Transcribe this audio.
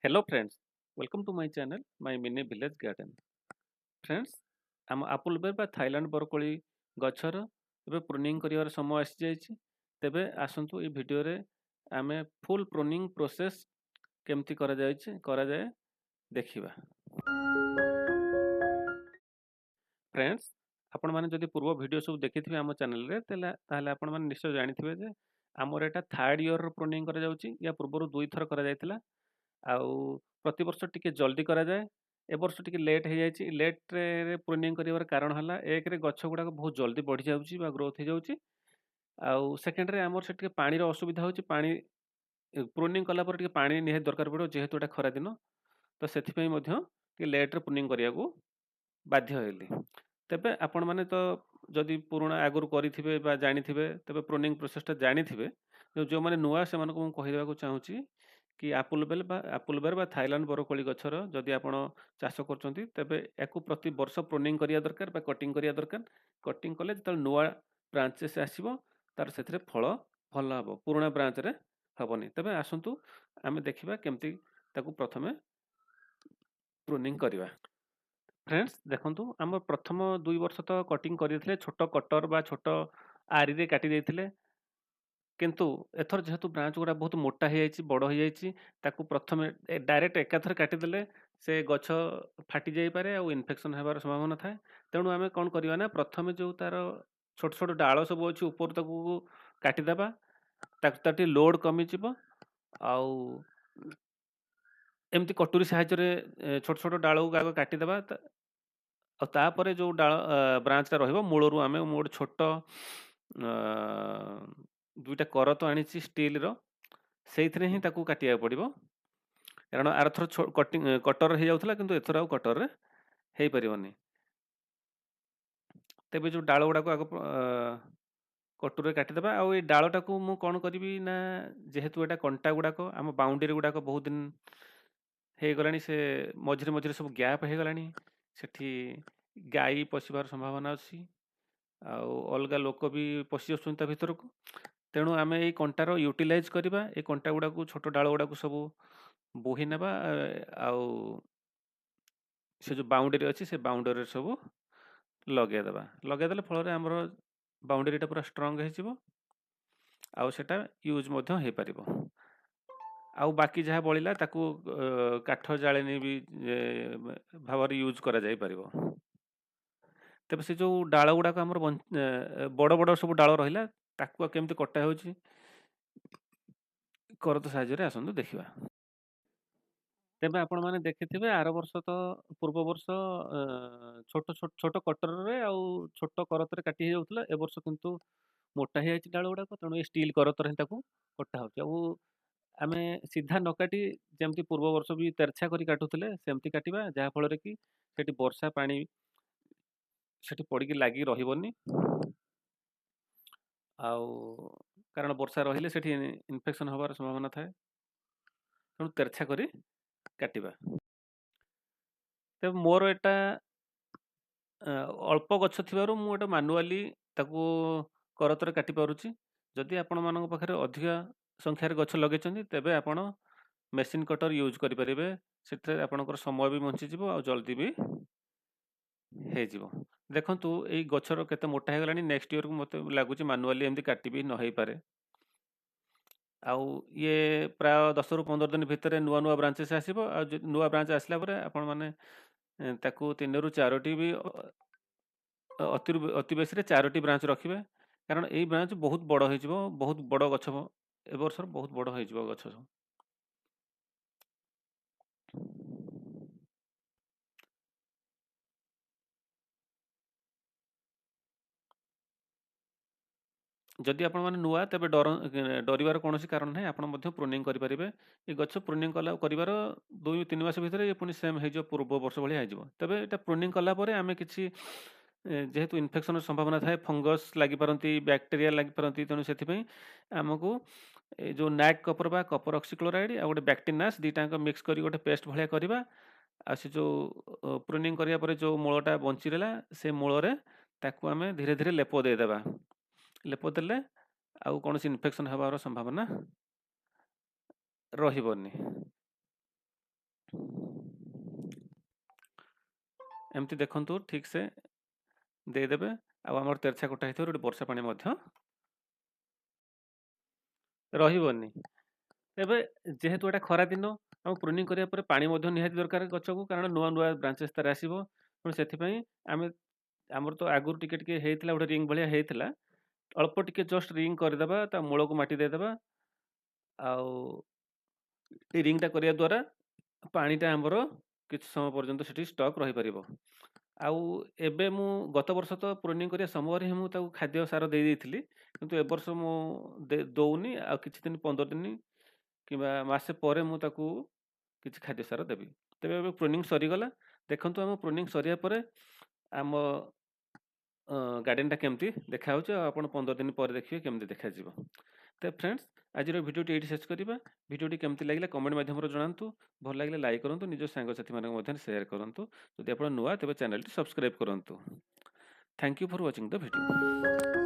Hello friends, welcome to my channel, my mini village garden. Friends, ଆମ apple bear ବା Thailand ବରକୋଳି ଗଛର ଏବେ ପ୍ରୁନିଂ କରିବାର ସମୟ ଆସିଯାଇଛି। ତେବେ ଆସନ୍ତୁ ଏହି ଭିଡ଼ିଓରେ ଆମେ ଫୁଲ୍ ପ୍ରୁନିଂ ପ୍ରୋସେସ୍ କେମିତି କରାଯାଏ ଦେଖିବା। ଫ୍ରେଣ୍ଡସ୍, ଆପଣମାନେ ଯଦି ପୂର୍ବ ଭିଡ଼ିଓ ସବୁ ଦେଖିଥିବେ ଆମ ଚ୍ୟାନେଲରେ ତାହେଲେ ଆପଣମାନେ ନିଶ୍ଚୟ ଜାଣିଥିବେ ଯେ ଆମର ଏଇଟା ଥାର୍ଡ଼ ଇୟରର ପ୍ରୁନିଂ କରାଯାଉଛି। ୟା ପୂର୍ବରୁ 2 ଥର କରାଯାଇଥିଲା। ଆଉ ପ୍ରତିବର୍ଷ ଟିକେ ଜଲ୍ଦି କରାଯାଏ। ଏ ବର୍ଷ ଟିକେ ଲେଟ୍ ହେଇଯାଇଛି। ଲେଟ୍ରେ ପ୍ରୁନିଂ କରିବାର କାରଣ ହେଲା, ଏକରେ ଗଛ ଗୁଡ଼ାକ ବହୁତ ଜଲ୍ଦି ବଢ଼ିଯାଉଛି ବା ଗ୍ରୋଥ୍ ହେଇଯାଉଛି। ଆଉ ସେକେଣ୍ଡରେ ଆମର ସେଠି ଟିକେ ପାଣିର ଅସୁବିଧା ହେଉଛି। ପାଣି ପ୍ରୁନିଂ କଲା ପରେ ଟିକେ ପାଣି ନିହାତି ଦରକାର ପଡ଼ିବ, ଯେହେତୁ ଏଇଟା ଖରାଦିନ। ତ ସେଥିପାଇଁ ମଧ୍ୟ ଟିକେ ଲେଟ୍ରେ ପ୍ରୁନିଂ କରିବାକୁ ବାଧ୍ୟ ହେଲି। ତେବେ ଆପଣମାନେ ତ ଯଦି ପୁରୁଣା ଆଗରୁ କରିଥିବେ ବା ଜାଣିଥିବେ, ତେବେ ପ୍ରୁନିଂ ପ୍ରୋସେସଟା ଜାଣିଥିବେ। ଯେଉଁମାନେ ନୂଆ ସେମାନଙ୍କୁ ମୁଁ କହିଦେବାକୁ ଚାହୁଁଛି କି ଆପଲ୍ ବେର୍ ବା ଥାଇଲାଣ୍ଡ ବରକୋଳି ଗଛର ଯଦି ଆପଣ ଚାଷ କରୁଛନ୍ତି, ତେବେ ୟାକୁ ପ୍ରତି ବର୍ଷ ପ୍ରୁନିଂ କରିବା ଦରକାର ବା କଟିଂ କରିବା ଦରକାର। କଟିଂ କଲେ ଯେତେବେଳେ ନୂଆ ବ୍ରାଞ୍ଚେସ୍ ଆସିବ, ତାର ସେଥିରେ ଫଳ ଭଲ ହେବ, ପୁରୁଣା ବ୍ରାଞ୍ଚରେ ହେବନି। ତେବେ ଆସନ୍ତୁ ଆମେ ଦେଖିବା କେମିତି ତାକୁ ପ୍ରଥମେ ପ୍ରୁନିଂ କରିବା। ଫ୍ରେଣ୍ଡସ୍, ଦେଖନ୍ତୁ, ଆମର ପ୍ରଥମ 2 ବର୍ଷ ତ କଟିଂ କରିଦେଇଥିଲେ, ଛୋଟ କଟର ବା ଛୋଟ ଆରିରେ କାଟି ଦେଇଥିଲେ। କିନ୍ତୁ ଏଥର ଯେହେତୁ ବ୍ରାଞ୍ଚ ଗୁଡ଼ା ବହୁତ ମୋଟା ହେଇଯାଇଛି, ବଡ଼ ହେଇଯାଇଛି, ତାକୁ ପ୍ରଥମେ ଡାଇରେକ୍ଟ ଏକାଥରେ କାଟିଦେଲେ ସେ ଗଛ ଫାଟି ଯାଇପାରେ ଆଉ ଇନଫେକ୍ସନ୍ ହେବାର ସମ୍ଭାବନା ଥାଏ। ତେଣୁ ଆମେ କ'ଣ କରିବା ନା, ପ୍ରଥମେ ଯେଉଁ ତାର ଛୋଟ ଛୋଟ ଡାଳ ସବୁ ଅଛି ଉପରୁ ତାକୁ କାଟିଦେବା। ତାର ଟିକେ ଲୋଡ୍ କମିଯିବ। ଆଉ ଏମିତି କଟୁରୀ ସାହାଯ୍ୟରେ ଛୋଟ ଛୋଟ ଡାଳକୁ ଆଗ କାଟିଦେବା। ଆଉ ତାପରେ ଯେଉଁ ବ୍ରାଞ୍ଚଟା ରହିବ, ମୂଳରୁ ଆମେ ଗୋଟେ ଛୋଟ 2ଟା କରତ ଆଣିଛି ଷ୍ଟିଲର, ସେଇଥିରେ ହିଁ ତାକୁ କାଟିବାକୁ ପଡ଼ିବ। କାରଣ ଆରଥର କଟର ହେଇଯାଉଥିଲା, କିନ୍ତୁ ଏଥର ଆଉ କଟରରେ ହେଇପାରିବନି। ତେବେ ଯେଉଁ ଡାଳ ଗୁଡ଼ାକୁ ଆଗ କଟୁରରେ କାଟିଦେବା। ଆଉ ଏଇ ଡାଳଟାକୁ ମୁଁ କ'ଣ କରିବି ନା, ଯେହେତୁ ଏଇଟା କଣ୍ଟା ଗୁଡ଼ାକ ଆମ ବାଉଣ୍ଡେରୀ ଗୁଡ଼ାକ ବହୁତ ଦିନ ହେଇଗଲାଣି, ସେ ମଝିରେ ମଝିରେ ସବୁ ଗ୍ୟାପ୍ ହେଇଗଲାଣି, ସେଠି ଗାଈ ପଶିବାର ସମ୍ଭାବନା ଅଛି, ଆଉ ଅଲଗା ଲୋକ ବି ପଶି ଆସୁଛନ୍ତି ତା ଭିତରକୁ। ତେଣୁ ଆମେ ଏଇ କଣ୍ଟାର ୟୁଟିଲାଇଜ୍ କରିବା। ଏଇ କଣ୍ଟା ଗୁଡ଼ାକୁ, ଛୋଟ ଡାଳ ଗୁଡ଼ାକୁ ସବୁ ବୋହି ନେବା। ଆଉ ସେ ଯେଉଁ ବାଉଣ୍ଡେରୀ ଅଛି, ସେ ବାଉଣ୍ଡେରୀରେ ସବୁ ଲଗେଇଦେଲେ ଫଳରେ ଆମର ବାଉଣ୍ଡେରୀଟା ପୁରା ଷ୍ଟ୍ରଙ୍ଗ ହେଇଯିବ, ଆଉ ସେଟା ୟୁଜ୍ ମଧ୍ୟ ହେଇପାରିବ। ଆଉ ବାକି ଯାହା ବଳିଲା ତାକୁ କାଠ ଜାଳେଣୀ ବି ଭାବରେ ୟୁଜ୍ କରାଯାଇପାରିବ। ତେବେ ସେ ଯେଉଁ ଡାଳ ଗୁଡ଼ାକ ଆମର ବଡ଼ ବଡ଼ ସବୁ ଡାଳ ରହିଲା, ତାକୁ କେମିତି କଟା ହେଉଛି କରତ ସାହାଯ୍ୟରେ ଆସନ୍ତୁ ଦେଖିବା। ତେବେ ଆପଣମାନେ ଦେଖିଥିବେ, ଆର ବର୍ଷ ତ ପୂର୍ବ ବର୍ଷ ଛୋଟ ଛୋଟ ଛୋଟ କଟରରେ ଆଉ ଛୋଟ କରତରେ କାଟି ହେଇଯାଉଥିଲା। ଏ ବର୍ଷ କିନ୍ତୁ ମୋଟା ହେଇଯାଇଛି ଡାଳ ଗୁଡ଼ାକ, ତେଣୁ ଏ ଷ୍ଟିଲ୍ କରତରେ ହିଁ ତାକୁ କଟା ହେଉଛି। ଆଉ ଆମେ ସିଧା ନ କାଟି ଯେମିତି ପୂର୍ବ ବର୍ଷ ବି ତେରଛା କରି କାଟୁଥିଲେ, ସେମିତି କାଟିବା, ଯାହାଫଳରେ କି ସେଠି ବର୍ଷା ପାଣି ସେଠି ପଡ଼ିକି ଲାଗି ରହିବନି। ଆଉ କାରଣ ବର୍ଷା ରହିଲେ ସେଠି ଇନଫେକ୍ସନ୍ ହେବାର ସମ୍ଭାବନା ଥାଏ। ତେଣୁ ତେରଛା କରି କାଟିବା। ତେବେ ମୋର ଏଟା ଅଳ୍ପ ଗଛ ଥିବାରୁ ମୁଁ ଏଟା ମାନୁଆଲି ତାକୁ କରତରେ କାଟି ପାରୁଛି। ଯଦି ଆପଣମାନଙ୍କ ପାଖରେ ଅଧିକା ସଂଖ୍ୟାରେ ଗଛ ଲଗେଇଛନ୍ତି, ତେବେ ଆପଣ ମେସିନ୍ କଟର ୟୁଜ୍ କରିପାରିବେ। ସେଥିରେ ଆପଣଙ୍କର ସମୟ ବି ବଞ୍ଚିଯିବ ଆଉ ଜଲ୍ଦି ବି ହେଇଯିବ। ଦେଖନ୍ତୁ, ଏଇ ଗଛର କେତେ ମୋଟା ହେଇଗଲାଣି। ନେକ୍ସଟ ଇୟରକୁ ମୋତେ ଲାଗୁଛି ମାନୁଆଲି ଏମିତି କାଟିବି ନ ହେଇପାରେ। ଆଉ ଇଏ ପ୍ରାୟ 10ରୁ 15 ଦିନ ଭିତରେ ନୂଆ ନୂଆ ବ୍ରାଞ୍ଚେସ୍ ଆସିବ। ଆଉ ନୂଆ ବ୍ରାଞ୍ଚ ଆସିଲା ପରେ ଆପଣମାନେ ତାକୁ 3ରୁ 4ଟି ବି ଅତି ବେଶୀରେ 4ଟି ବ୍ରାଞ୍ଚ ରଖିବେ। କାରଣ ଏଇ ବ୍ରାଞ୍ଚ ବହୁତ ବଡ଼ ହେଇଯିବ, ବହୁତ ବଡ଼ ଗଛ, ଏ ବର୍ଷର ବହୁତ ବଡ଼ ହେଇଯିବ ଗଛ ସବୁ। ଯଦି ଆପଣମାନେ ନୂଆ, ତେବେ ଡରିବାର କୌଣସି କାରଣ ନାହିଁ। ଆପଣ ମଧ୍ୟ ପ୍ରୁନିଂ କରିପାରିବେ। ଏ ଗଛ ପ୍ରୁନିଂ କରିବାର 2-3 ମାସ ଭିତରେ ଏ ପୁଣି ସେମ୍ ହେଇଯିବ, ପୂର୍ବ ବର୍ଷ ଭଳିଆ ହେଇଯିବ। ତେବେ ଏଇଟା ପ୍ରୁନିଂ କଲା ପରେ ଆମେ କିଛି, ଯେହେତୁ ଇନଫେକ୍ସନ୍ର ସମ୍ଭାବନା ଥାଏ, ଫଙ୍ଗସ୍ ଲାଗିପାରନ୍ତି, ବ୍ୟାକ୍ଟେରିଆ ଲାଗିପାରନ୍ତି, ତେଣୁ ସେଥିପାଇଁ ଆମକୁ ଏ ଯେଉଁ ନାକ୍ କପର ବା କପର ଅକ୍ସିକ୍ଲୋରାଇଡ୍ ଆଉ ଗୋଟେ ବ୍ୟାକ୍ଟିନାସ୍, ଦୁଇଟାଙ୍କ ମିକ୍ସ କରି ଗୋଟେ ପେଷ୍ଟ ଭଳିଆ କରିବା। ଆଉ ସେ ଯେଉଁ ପ୍ରୁନିଂ କରିବା ପରେ ଯେଉଁ ମୂଳଟା ବଞ୍ଚି ରହିଲା, ସେ ମୂଳରେ ତାକୁ ଆମେ ଧୀରେ ଧୀରେ ଲେପ ଦେଇଦେବା। ଲେପ ଦେଲେ ଆଉ କୌଣସି ଇନଫେକ୍ସନ୍ ହେବାର ସମ୍ଭାବନା ରହିବନି। एमती देखंतु ठीक से देदेबे आमर तेरछा कटा होता गोटे वर्षा पानी रही तेबे जेहेतु एटा खरा दिन आम प्रूनिंग करिया परे पानी मध्य निहाती दरकार गछ को कारण नुआ नुआ ब्रांचेस तार आसीबो पण सेथिपई आमे आमर तो आगुर टिके टिके हेइतला गोटे रिंग भलिया हेइतला अल्प टिके जस्ट रिंग करदेबा ता मूल को माटी देदेबा आउ ए रिंग टा करिया द्वारा पानीटा आमर किछ समय पर्यंत सेठी स्टॉक रही परिबो आउ एबे मु गत वर्ष तो प्रूनिंग करिया समय रे मु ताकू खाद्य सार दे देइथिली किंतु ए वर्ष मु दउनी आ किछि दिन 15 दिन किबा मासे परे मु ताकू किछि खाद्य सार देबी तेबे एबे प्रूनिंग सरीगला देखंतु हम प्रूनिंग सरिया परे आम गार्डन टा केमती देखा होचे आपण 15 दिन पर देखिए केमती देखा जीवो तो फ्रेंड्स आज भिडियोटी ये शेष करवा भिडियोटी केमती लगे कमेंट माध्यम जनातु भल लगे लाइक करूँ निज सांगसाथी मान शेयर करूँ जदि आप नुआ तेज चैनल सब्सक्राइब करूँ thank you for watching the video.